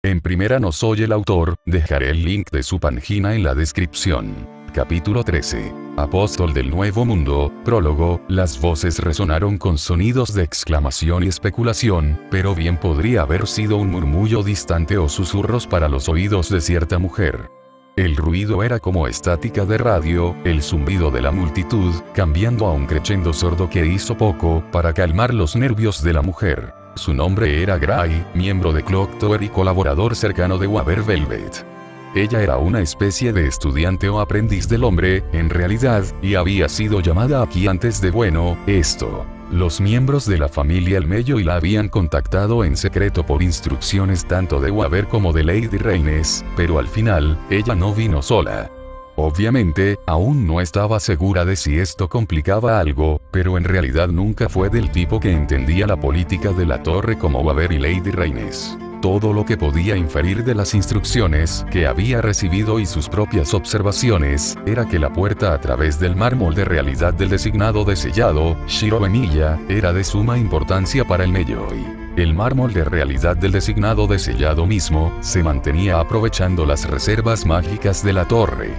En primera no soy el autor, dejaré el link de su página en la descripción. Capítulo 13. Apóstol del Nuevo Mundo, prólogo. Las voces resonaron con sonidos de exclamación y especulación, pero bien podría haber sido un murmullo distante o susurros para los oídos de cierta mujer. El ruido era como estática de radio, el zumbido de la multitud, cambiando a un crescendo sordo que hizo poco para calmar los nervios de la mujer. Su nombre era Gray, miembro de Clock Tower y colaborador cercano de Waver Velvet. Ella era una especie de estudiante o aprendiz del hombre, en realidad, y había sido llamada aquí antes de esto. Los miembros de la familia Elmello y la habían contactado en secreto por instrucciones tanto de Waver como de Lady Reynes, pero al final, ella no vino sola. Obviamente, aún no estaba segura de si esto complicaba algo, pero en realidad nunca fue del tipo que entendía la política de la torre como Waver y Lady Reynes. Todo lo que podía inferir de las instrucciones que había recibido y sus propias observaciones, era que la puerta a través del mármol de realidad del designado de sellado, Shiro Emilia, era de suma importancia para el Melloi. El mármol de realidad del designado de sellado mismo, se mantenía aprovechando las reservas mágicas de la torre.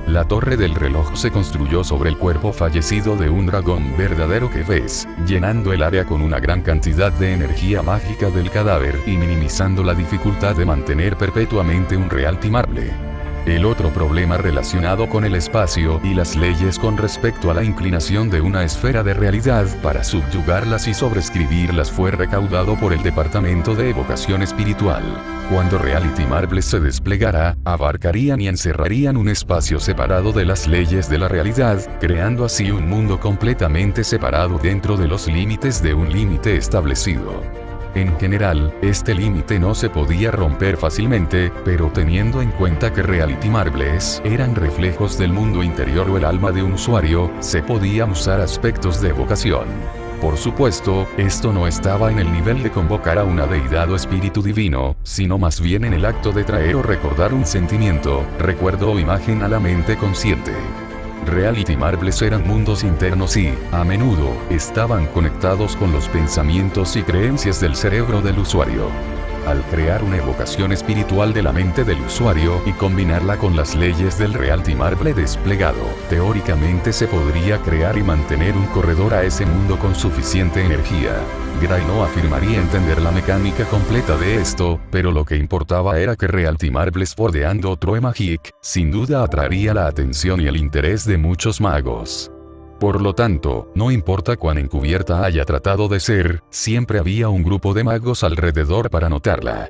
La torre del reloj se construyó sobre el cuerpo fallecido de un dragón verdadero que ves, llenando el área con una gran cantidad de energía mágica del cadáver y minimizando la dificultad de mantener perpetuamente un reality marble. El otro problema relacionado con el espacio y las leyes con respecto a la inclinación de una esfera de realidad para subyugarlas y sobreescribirlas fue recaudado por el Departamento de Evocación Espiritual. Cuando Reality Marble se desplegara, abarcarían y encerrarían un espacio separado de las leyes de la realidad, creando así un mundo completamente separado dentro de los límites de un límite establecido. En general, este límite no se podía romper fácilmente, pero teniendo en cuenta que Reality Marbles eran reflejos del mundo interior o el alma de un usuario, se podían usar aspectos de evocación. Por supuesto, esto no estaba en el nivel de convocar a una deidad o espíritu divino, sino más bien en el acto de traer o recordar un sentimiento, recuerdo o imagen a la mente consciente. Reality Marbles eran mundos internos y, a menudo, estaban conectados con los pensamientos y creencias del cerebro del usuario. Al crear una evocación espiritual de la mente del usuario y combinarla con las leyes del Reality Marble desplegado, teóricamente se podría crear y mantener un corredor a ese mundo con suficiente energía. Gray no afirmaría entender la mecánica completa de esto, pero lo que importaba era que Reality Marbles bordeando Troe Magic, sin duda atraería la atención y el interés de muchos magos. Por lo tanto, no importa cuán encubierta haya tratado de ser, siempre había un grupo de magos alrededor para notarla.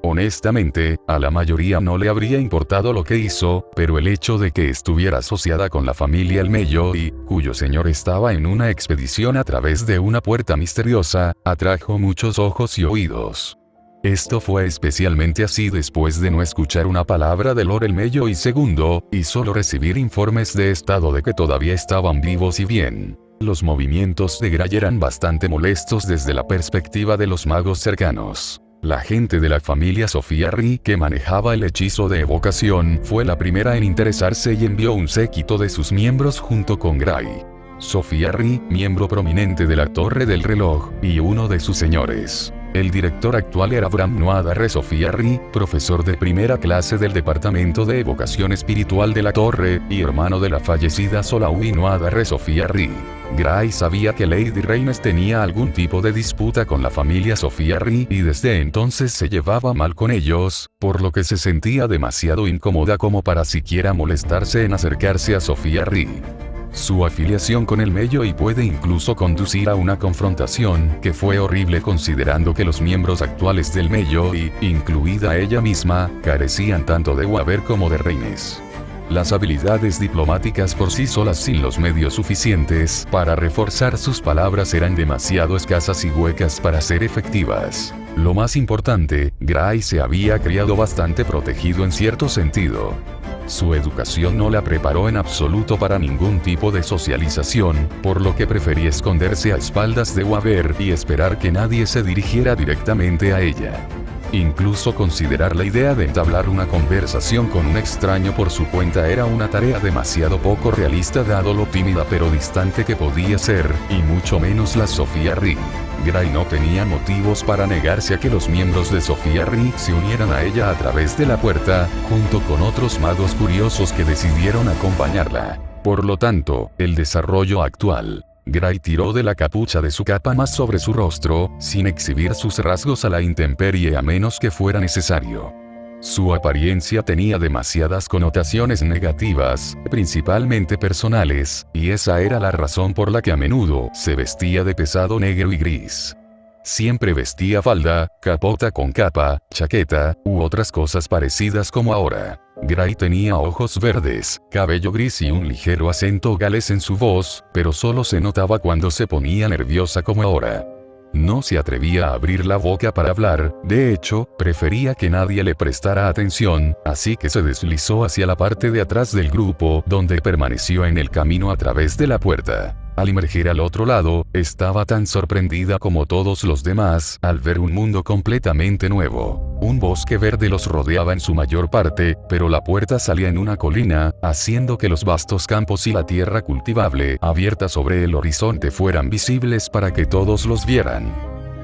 Honestamente, a la mayoría no le habría importado lo que hizo, pero el hecho de que estuviera asociada con la familia Elmello y, cuyo señor estaba en una expedición a través de una puerta misteriosa, atrajo muchos ojos y oídos. Esto fue especialmente así después de no escuchar una palabra de Lord Elmello y segundo, y solo recibir informes de estado de que todavía estaban vivos y bien. Los movimientos de Gray eran bastante molestos desde la perspectiva de los magos cercanos. La gente de la familia Sofía Ri que manejaba el hechizo de evocación fue la primera en interesarse y envió un séquito de sus miembros junto con Gray. Sofía Ri, miembro prominente de la Torre del Reloj, y uno de sus señores. El director actual era Bram Noadarre Sofía Ri, profesor de primera clase del Departamento de Evocación Espiritual de la Torre, y hermano de la fallecida Solaui Noadarre Sofía Ri. Gray sabía que Lady Reynes tenía algún tipo de disputa con la familia Sofía Ri y desde entonces se llevaba mal con ellos, por lo que se sentía demasiado incómoda como para siquiera molestarse en acercarse a Sofía Ri. Su afiliación con el Melloi puede incluso conducir a una confrontación que fue horrible considerando que los miembros actuales del Melloi, incluida ella misma, carecían tanto de Waver como de Reynes. Las habilidades diplomáticas por sí solas sin los medios suficientes para reforzar sus palabras eran demasiado escasas y huecas para ser efectivas. Lo más importante, Gray se había criado bastante protegido en cierto sentido. Su educación no la preparó en absoluto para ningún tipo de socialización, por lo que prefería esconderse a espaldas de Waver y esperar que nadie se dirigiera directamente a ella. Incluso considerar la idea de entablar una conversación con un extraño por su cuenta era una tarea demasiado poco realista dado lo tímida pero distante que podía ser, y mucho menos la Sofía Ri. Gray no tenía motivos para negarse a que los miembros de Sofía Ri se unieran a ella a través de la puerta, junto con otros magos curiosos que decidieron acompañarla. Por lo tanto, el desarrollo actual. Gray tiró de la capucha de su capa más sobre su rostro, sin exhibir sus rasgos a la intemperie a menos que fuera necesario. Su apariencia tenía demasiadas connotaciones negativas, principalmente personales, y esa era la razón por la que a menudo se vestía de pesado negro y gris. Siempre vestía falda, capota con capa, chaqueta, u otras cosas parecidas como ahora. Gray tenía ojos verdes, cabello gris y un ligero acento galés en su voz, pero solo se notaba cuando se ponía nerviosa como ahora. No se atrevía a abrir la boca para hablar, de hecho, prefería que nadie le prestara atención, así que se deslizó hacia la parte de atrás del grupo, donde permaneció en el camino a través de la puerta. Al emerger al otro lado, estaba tan sorprendida como todos los demás, al ver un mundo completamente nuevo. Un bosque verde los rodeaba en su mayor parte, pero la puerta salía en una colina, haciendo que los vastos campos y la tierra cultivable abierta sobre el horizonte fueran visibles para que todos los vieran.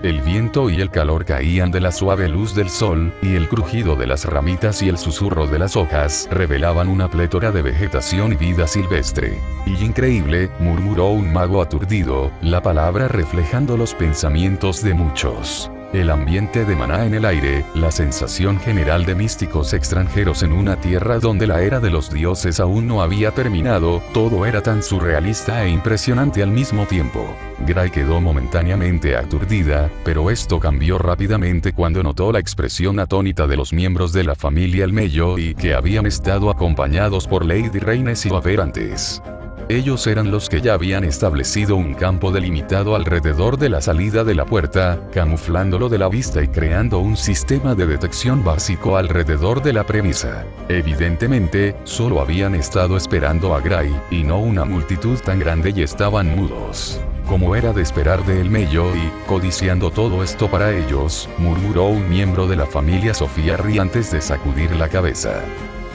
El viento y el calor caían de la suave luz del sol, y el crujido de las ramitas y el susurro de las hojas revelaban una plétora de vegetación y vida silvestre. Y increíble, murmuró un mago aturdido, la palabra reflejando los pensamientos de muchos. El ambiente de maná en el aire, la sensación general de místicos extranjeros en una tierra donde la era de los dioses aún no había terminado, todo era tan surrealista e impresionante al mismo tiempo. Gray quedó momentáneamente aturdida, pero esto cambió rápidamente cuando notó la expresión atónita de los miembros de la familia Elmello y que habían estado acompañados por Lady Reynes y Waver antes. Ellos eran los que ya habían establecido un campo delimitado alrededor de la salida de la puerta, camuflándolo de la vista y creando un sistema de detección básico alrededor de la premisa. Evidentemente, solo habían estado esperando a Gray, y no una multitud tan grande, y estaban mudos. Como era de esperar de Elmello y, codiciando todo esto para ellos, murmuró un miembro de la familia Sofía Ri antes de sacudir la cabeza.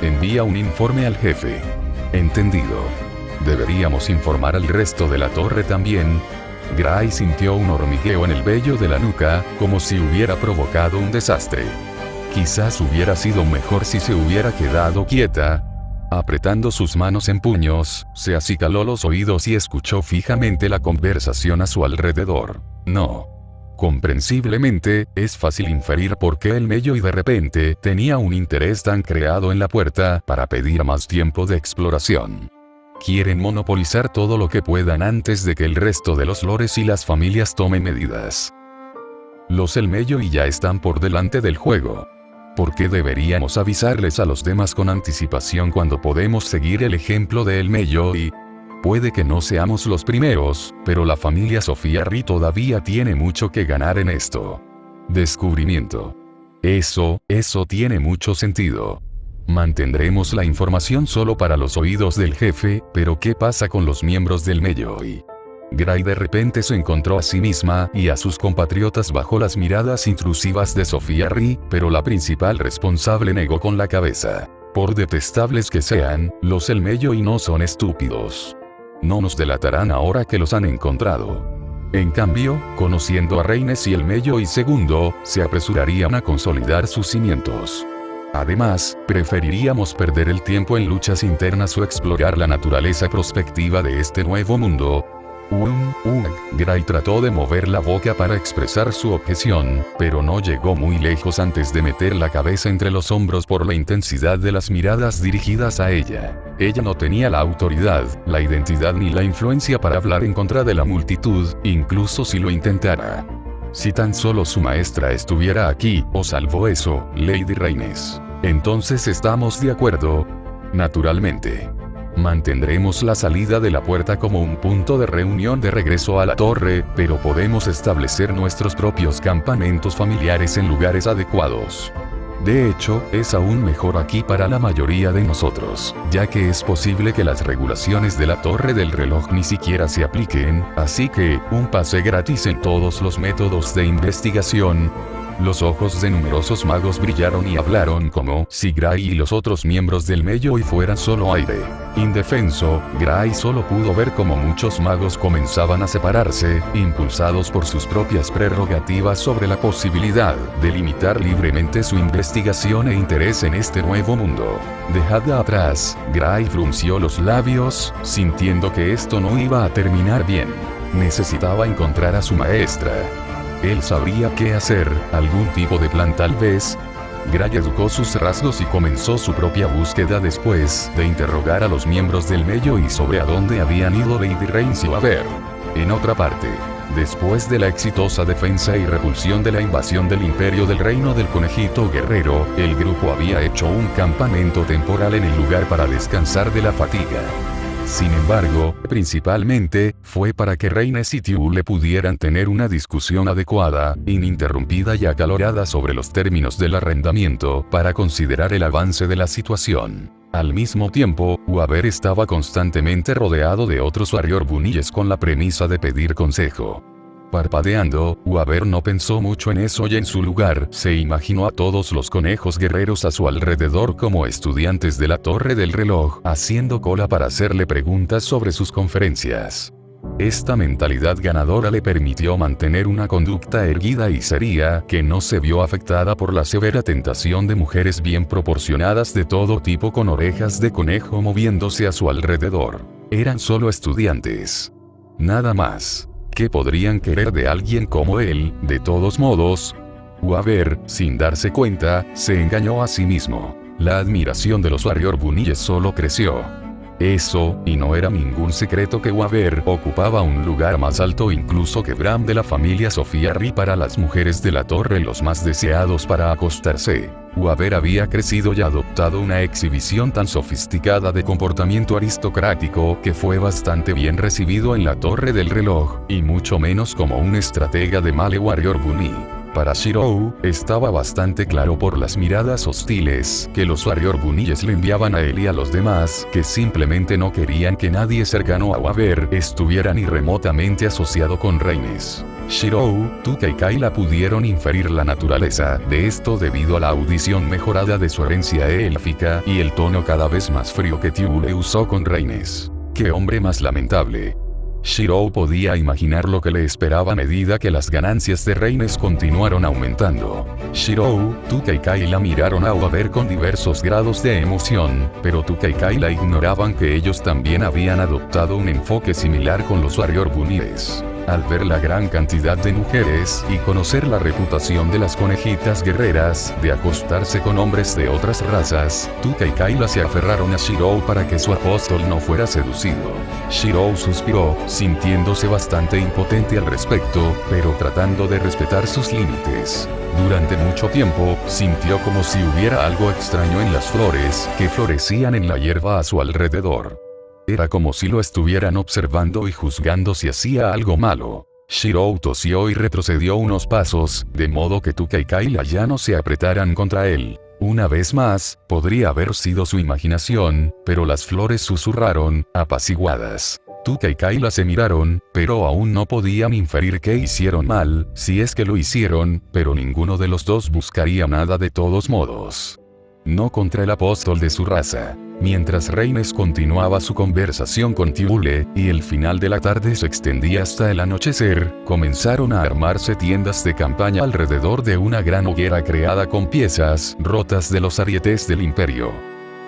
Envía un informe al jefe. Entendido. ¿Deberíamos informar al resto de la torre también? Gray sintió un hormigueo en el vello de la nuca, como si hubiera provocado un desastre. Quizás hubiera sido mejor si se hubiera quedado quieta. Apretando sus manos en puños, se acicaló los oídos y escuchó fijamente la conversación a su alrededor. No. Comprensiblemente, es fácil inferir por qué Elmello y de repente tenía un interés tan creado en la puerta para pedir más tiempo de exploración. Quieren monopolizar todo lo que puedan antes de que el resto de los lores y las familias tomen medidas. Los Elmello y ya están por delante del juego. ¿Por qué deberíamos avisarles a los demás con anticipación cuando podemos seguir el ejemplo de Elmello y... Puede que no seamos los primeros, pero la familia Sofía Ri todavía tiene mucho que ganar en esto. Descubrimiento. Eso tiene mucho sentido. Mantendremos la información solo para los oídos del jefe, pero ¿qué pasa con los miembros del Elmello? Gray de repente se encontró a sí misma y a sus compatriotas bajo las miradas intrusivas de Sofía Ri, pero la principal responsable negó con la cabeza. Por detestables que sean, los Elmello y no son estúpidos. No nos delatarán ahora que los han encontrado. En cambio, conociendo a Reynes y Elmello y segundo, se apresurarían a consolidar sus cimientos. Además, preferiríamos perder el tiempo en luchas internas o explorar la naturaleza prospectiva de este nuevo mundo. Gray trató de mover la boca para expresar su objeción, pero no llegó muy lejos antes de meter la cabeza entre los hombros por la intensidad de las miradas dirigidas a ella. Ella no tenía la autoridad, la identidad ni la influencia para hablar en contra de la multitud, incluso si lo intentara. Si tan solo su maestra estuviera aquí, o salvo eso, Lady Reynes. Entonces estamos de acuerdo. Naturalmente. Mantendremos la salida de la puerta como un punto de reunión de regreso a la torre, pero podemos establecer nuestros propios campamentos familiares en lugares adecuados. De hecho, es aún mejor aquí para la mayoría de nosotros, ya que es posible que las regulaciones de la torre del reloj ni siquiera se apliquen, así que, un pase gratis en todos los métodos de investigación. Los ojos de numerosos magos brillaron y hablaron como si Gray y los otros miembros del Melloi fueran solo aire. Indefenso, Gray solo pudo ver cómo muchos magos comenzaban a separarse, impulsados por sus propias prerrogativas sobre la posibilidad de limitar libremente su investigación e interés en este nuevo mundo. Dejada atrás, Gray frunció los labios, sintiendo que esto no iba a terminar bien. Necesitaba encontrar a su maestra. Él sabría qué hacer, algún tipo de plan tal vez. Gray educó sus rasgos y comenzó su propia búsqueda después de interrogar a los miembros del Melloi sobre a dónde habían ido Lady Reynes y Waver. En otra parte, después de la exitosa defensa y repulsión de la invasión del Imperio del Reino del Conejito Guerrero, el grupo había hecho un campamento temporal en el lugar para descansar de la fatiga. Sin embargo, principalmente, fue para que Reynes y Tiule pudieran tener una discusión adecuada, ininterrumpida y acalorada sobre los términos del arrendamiento, para considerar el avance de la situación. Al mismo tiempo, Waver estaba constantemente rodeado de otros warrior bunnies con la premisa de pedir consejo. Parpadeando, Waver no pensó mucho en eso y en su lugar, se imaginó a todos los conejos guerreros a su alrededor como estudiantes de la Torre del Reloj, haciendo cola para hacerle preguntas sobre sus conferencias. Esta mentalidad ganadora le permitió mantener una conducta erguida y seria, que no se vio afectada por la severa tentación de mujeres bien proporcionadas de todo tipo con orejas de conejo moviéndose a su alrededor. Eran solo estudiantes. Nada más. ¿Qué podrían querer de alguien como él? De todos modos, Waver, sin darse cuenta, se engañó a sí mismo. La admiración de los warrior bunnies solo creció. Eso, y no era ningún secreto que Waver ocupaba un lugar más alto incluso que Bram de la familia Sofía Ri para las mujeres de la torre, los más deseados para acostarse. Waver había crecido y adoptado una exhibición tan sofisticada de comportamiento aristocrático que fue bastante bien recibido en la Torre del Reloj, y mucho menos como un estratega de Male Warrior Bunny. Para Shirou, estaba bastante claro por las miradas hostiles que los warrior bunnies le enviaban a él y a los demás, que simplemente no querían que nadie cercano a Waver estuviera ni remotamente asociado con Reynes. Shirou, Tuka y Kayla pudieron inferir la naturaleza de esto debido a la audición mejorada de su herencia élfica y el tono cada vez más frío que Tiule usó con Reynes. ¡Qué hombre más lamentable! Shirou podía imaginar lo que le esperaba a medida que las ganancias de Reynes continuaron aumentando. Shirou, Tuka y Kayla miraron a Waver con diversos grados de emoción, pero Tuka y Kayla ignoraban que ellos también habían adoptado un enfoque similar con los warrior bunnies. Al ver la gran cantidad de mujeres y conocer la reputación de las conejitas guerreras de acostarse con hombres de otras razas, Tuka y Kayla se aferraron a Shirou para que su apóstol no fuera seducido. Shirou suspiró, sintiéndose bastante impotente al respecto, pero tratando de respetar sus límites. Durante mucho tiempo, sintió como si hubiera algo extraño en las flores que florecían en la hierba a su alrededor. Era como si lo estuvieran observando y juzgando si hacía algo malo. Shirou tosió y retrocedió unos pasos, de modo que Tuka y Kayla ya no se apretaran contra él. Una vez más, podría haber sido su imaginación, pero las flores susurraron, apaciguadas. Tuka y Kayla se miraron, pero aún no podían inferir qué hicieron mal, si es que lo hicieron, pero ninguno de los dos buscaría nada de todos modos. No contra el apóstol de su raza. Mientras Reynes continuaba su conversación con Tiule, y el final de la tarde se extendía hasta el anochecer, comenzaron a armarse tiendas de campaña alrededor de una gran hoguera creada con piezas rotas de los arietes del imperio.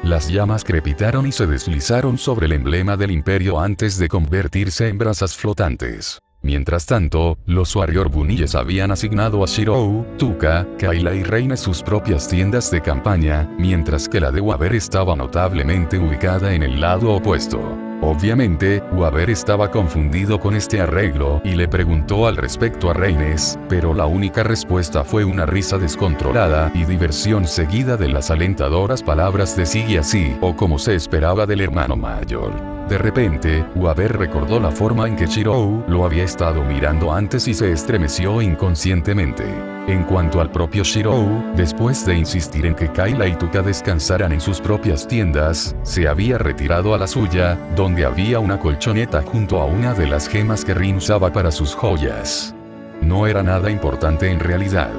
Las llamas crepitaron y se deslizaron sobre el emblema del imperio antes de convertirse en brasas flotantes. Mientras tanto, los warrior bunnies habían asignado a Shirou, Tuka, Kayla y Reynes sus propias tiendas de campaña, mientras que la de Waver estaba notablemente ubicada en el lado opuesto. Obviamente, Waver estaba confundido con este arreglo y le preguntó al respecto a Reynes, pero la única respuesta fue una risa descontrolada y diversión seguida de las alentadoras palabras de sigue así, o como se esperaba del hermano mayor. De repente, Waver recordó la forma en que Shirou lo había estado mirando antes y se estremeció inconscientemente. En cuanto al propio Shirou, después de insistir en que Kayla y Tuka descansaran en sus propias tiendas, se había retirado a la suya, donde había una colchoneta junto a una de las gemas que Rin usaba para sus joyas. No era nada importante en realidad.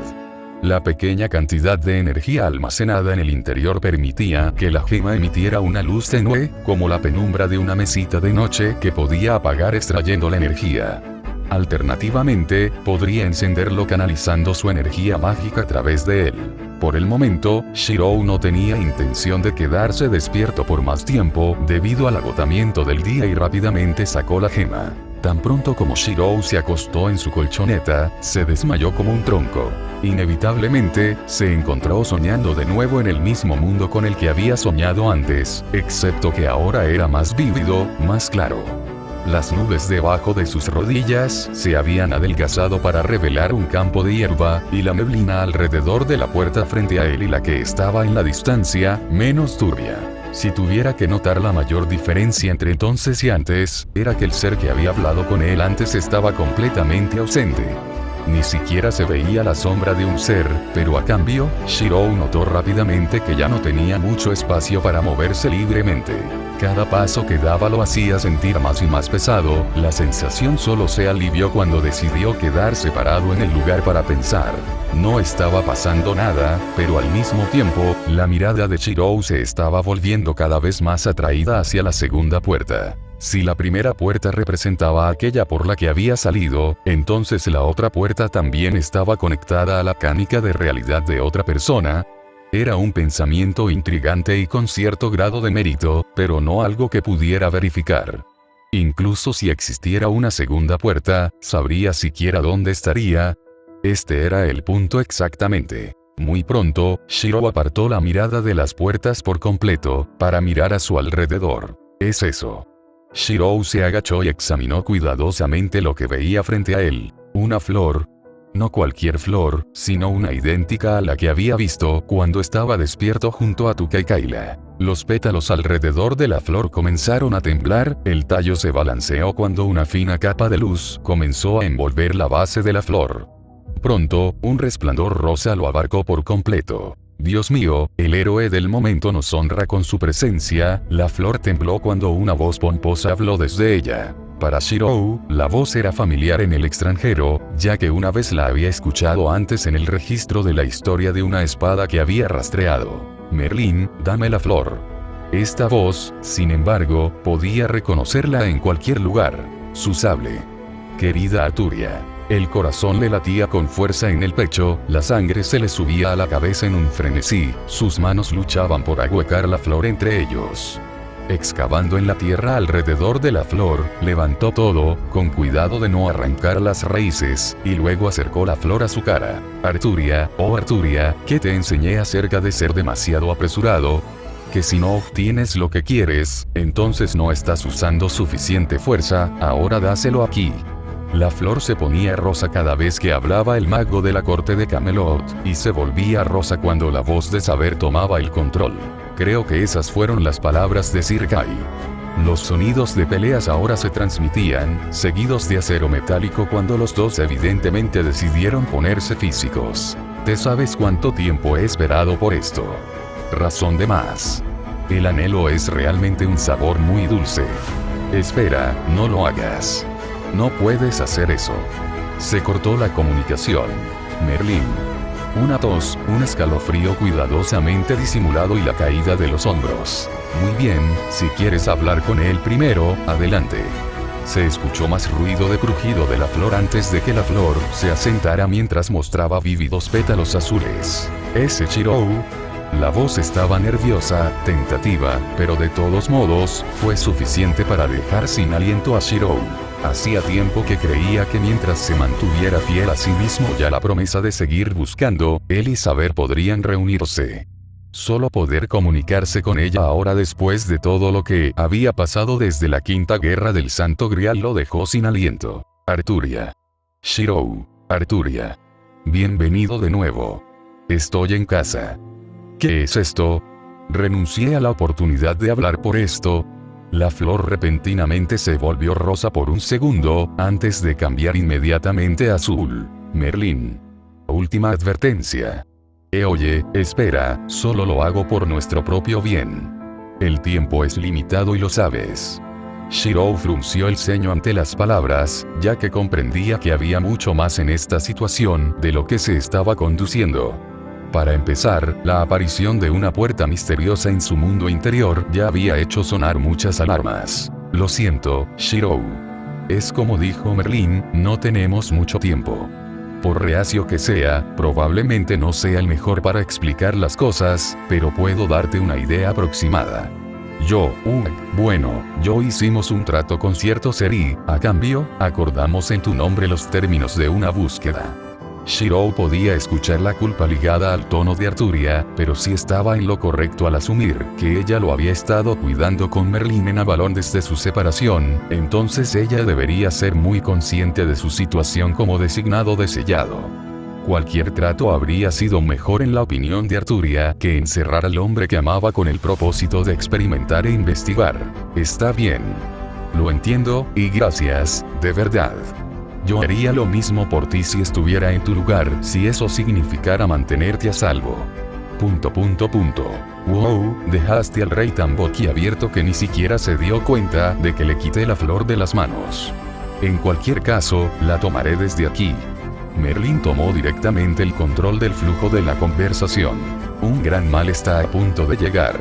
La pequeña cantidad de energía almacenada en el interior permitía que la gema emitiera una luz tenue, como la penumbra de una mesita de noche que podía apagar extrayendo la energía. Alternativamente, podría encenderlo canalizando su energía mágica a través de él. Por el momento, Shirou no tenía intención de quedarse despierto por más tiempo, debido al agotamiento del día, y rápidamente sacó la gema. Tan pronto como Shirou se acostó en su colchoneta, se desmayó como un tronco. Inevitablemente, se encontró soñando de nuevo en el mismo mundo con el que había soñado antes, excepto que ahora era más vívido, más claro. Las nubes debajo de sus rodillas se habían adelgazado para revelar un campo de hierba, y la neblina alrededor de la puerta frente a él y la que estaba en la distancia, menos turbia. Si tuviera que notar la mayor diferencia entre entonces y antes, era que el ser que había hablado con él antes estaba completamente ausente. Ni siquiera se veía la sombra de un ser, pero a cambio, Shirou notó rápidamente que ya no tenía mucho espacio para moverse libremente. Cada paso que daba lo hacía sentir más y más pesado. La sensación solo se alivió cuando decidió quedarse parado en el lugar para pensar. No estaba pasando nada, pero al mismo tiempo, la mirada de Shirou se estaba volviendo cada vez más atraída hacia la segunda puerta. Si la primera puerta representaba aquella por la que había salido, entonces la otra puerta también estaba conectada a la mecánica de realidad de otra persona. Era un pensamiento intrigante y con cierto grado de mérito, pero no algo que pudiera verificar. Incluso si existiera una segunda puerta, ¿sabría siquiera dónde estaría? Este era el punto exactamente. Muy pronto, Shirou apartó la mirada de las puertas por completo, para mirar a su alrededor. ¿Es eso? Shirou se agachó y examinó cuidadosamente lo que veía frente a él. Una flor. No cualquier flor, sino una idéntica a la que había visto cuando estaba despierto junto a Tukaikaila. Los pétalos alrededor de la flor comenzaron a temblar, el tallo se balanceó cuando una fina capa de luz comenzó a envolver la base de la flor. Pronto, un resplandor rosa lo abarcó por completo. Dios mío, el héroe del momento nos honra con su presencia. La flor tembló cuando una voz pomposa habló desde ella. Para Shirou, la voz era familiar en el extranjero, ya que una vez la había escuchado antes en el registro de la historia de una espada que había rastreado. Merlín, dame la flor. Esta voz, sin embargo, podía reconocerla en cualquier lugar. Su sable. Querida Arturia. El corazón le latía con fuerza en el pecho, la sangre se le subía a la cabeza en un frenesí, sus manos luchaban por ahuecar la flor entre ellos. Excavando en la tierra alrededor de la flor, levantó todo, con cuidado de no arrancar las raíces, y luego acercó la flor a su cara. Arturia, oh Arturia, ¿qué te enseñé acerca de ser demasiado apresurado? Que si no obtienes lo que quieres, entonces no estás usando suficiente fuerza, ahora dáselo aquí. La flor se ponía rosa cada vez que hablaba el mago de la corte de Camelot, y se volvía rosa cuando la voz de saber tomaba el control. Creo que esas fueron las palabras de Sir Kai. Los sonidos de peleas ahora se transmitían, seguidos de acero metálico cuando los dos evidentemente decidieron ponerse físicos. ¿Te sabes cuánto tiempo he esperado por esto? Razón de más. El anhelo es realmente un sabor muy dulce. Espera, no lo hagas. No puedes hacer eso. Se cortó la comunicación. Merlín. Una tos, un escalofrío cuidadosamente disimulado y la caída de los hombros. Muy bien, si quieres hablar con él primero, adelante. Se escuchó más ruido de crujido de la flor antes de que la flor se asentara mientras mostraba vívidos pétalos azules. ¿Ese Shirou? La voz estaba nerviosa, tentativa, pero de todos modos, fue suficiente para dejar sin aliento a Shirou. Hacía tiempo que creía que mientras se mantuviera fiel a sí mismo y a la promesa de seguir buscando, él y Saber podrían reunirse. Solo poder comunicarse con ella ahora después de todo lo que había pasado desde la Quinta Guerra del Santo Grial lo dejó sin aliento. Arturia. Shirou. Arturia. Bienvenido de nuevo. Estoy en casa. ¿Qué es esto? Renuncié a la oportunidad de hablar por esto. La flor repentinamente se volvió rosa por un segundo, antes de cambiar inmediatamente a azul. Merlín. Última advertencia. Oye, espera, solo lo hago por nuestro propio bien. El tiempo es limitado y lo sabes. Shirou frunció el ceño ante las palabras, ya que comprendía que había mucho más en esta situación de lo que se estaba conduciendo. Para empezar, la aparición de una puerta misteriosa en su mundo interior ya había hecho sonar muchas alarmas. Lo siento, Shirou. Es como dijo Merlin, no tenemos mucho tiempo. Por reacio que sea, probablemente no sea el mejor para explicar las cosas, pero puedo darte una idea aproximada. Yo hicimos un trato con cierto ser y, a cambio, acordamos en tu nombre los términos de una búsqueda. Shirou podía escuchar la culpa ligada al tono de Arturia, pero sí estaba en lo correcto al asumir que ella lo había estado cuidando con Merlin en Avalon desde su separación, entonces ella debería ser muy consciente de su situación como designado de sellado. Cualquier trato habría sido mejor en la opinión de Arturia que encerrar al hombre que amaba con el propósito de experimentar e investigar. Está bien. Lo entiendo, y gracias, de verdad. Yo haría lo mismo por ti si estuviera en tu lugar, si eso significara mantenerte a salvo. Wow, dejaste al rey tan boquiabierto que ni siquiera se dio cuenta de que le quité la flor de las manos. En cualquier caso, la tomaré desde aquí. Merlin tomó directamente el control del flujo de la conversación. Un gran mal está a punto de llegar.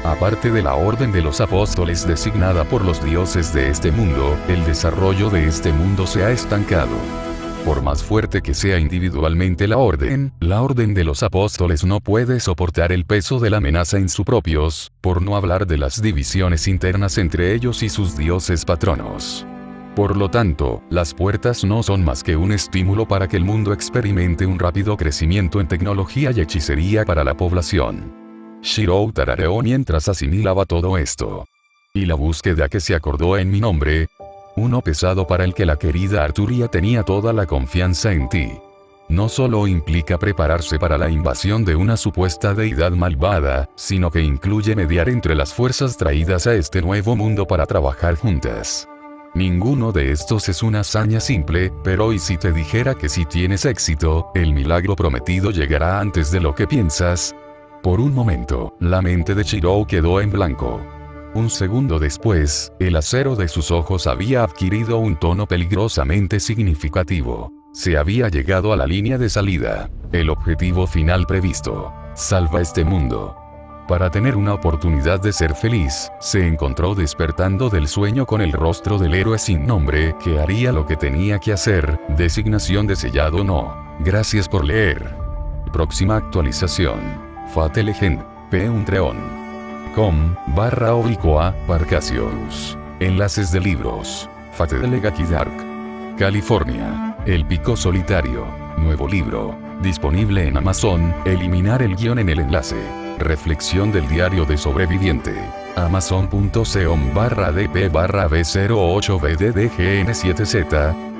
Aparte de la Orden de los Apóstoles designada por los dioses de este mundo, el desarrollo de este mundo se ha estancado. Por más fuerte que sea individualmente la Orden de los Apóstoles no puede soportar el peso de la amenaza en sus propios, por no hablar de las divisiones internas entre ellos y sus dioses patronos. Por lo tanto, las puertas no son más que un estímulo para que el mundo experimente un rápido crecimiento en tecnología y hechicería para la población. Shirou tarareó mientras asimilaba todo esto. Y la búsqueda que se acordó en mi nombre. Uno pesado para el que la querida Arturia tenía toda la confianza en ti. No solo implica prepararse para la invasión de una supuesta deidad malvada, sino que incluye mediar entre las fuerzas traídas a este nuevo mundo para trabajar juntas. Ninguno de estos es una hazaña simple, pero ¿y si te dijera que si tienes éxito, el milagro prometido llegará antes de lo que piensas? Por un momento, la mente de Shirou quedó en blanco. Un segundo después, el acero de sus ojos había adquirido un tono peligrosamente significativo. Se había llegado a la línea de salida. El objetivo final previsto. Salva este mundo. Para tener una oportunidad de ser feliz, se encontró despertando del sueño con el rostro del héroe sin nombre que haría lo que tenía que hacer, designación de sellado no. Gracias por leer. Próxima actualización. Fate Legend, patreon.com/Parcasius. Enlaces de libros. Fate de Legacy Dark. California. El Pico Solitario. Nuevo libro. Disponible en Amazon. Eliminar el guión en el enlace. Reflexión del diario de sobreviviente. Amazon.com/dp/b08bddgn7z